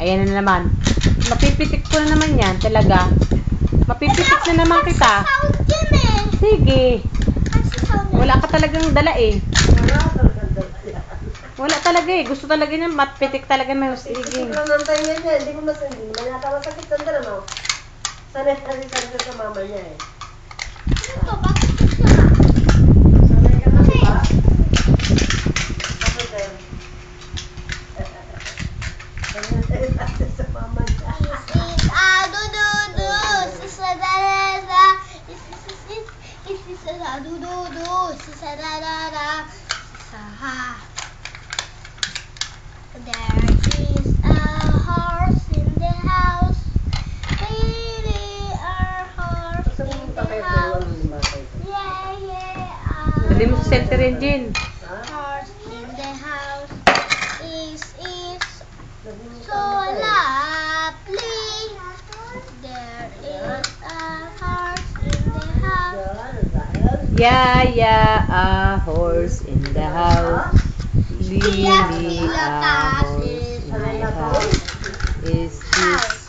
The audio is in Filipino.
Ayan na naman. Mapipitik ko na naman yan, talaga. Mapipitik na naman kita. Sige. Wala ka talagang dala eh. Wala talaga eh. Gusto talaga niya, mapitik talaga na. Sige. Hindi ko masindi. Manata masakit ang dala, no? Sanay sa mama niya eh. Ano to? Bakit siya? Sanay ka na, diba? Ako din. Sanay sa mama niya. There is a horse in the house. Really a horse in the house. Yeah. Dali mo sa center engine. Horse in the house is so lovely. There is a horse in the house. Yeah, a horse in the house. Really, a horse in the house. Is this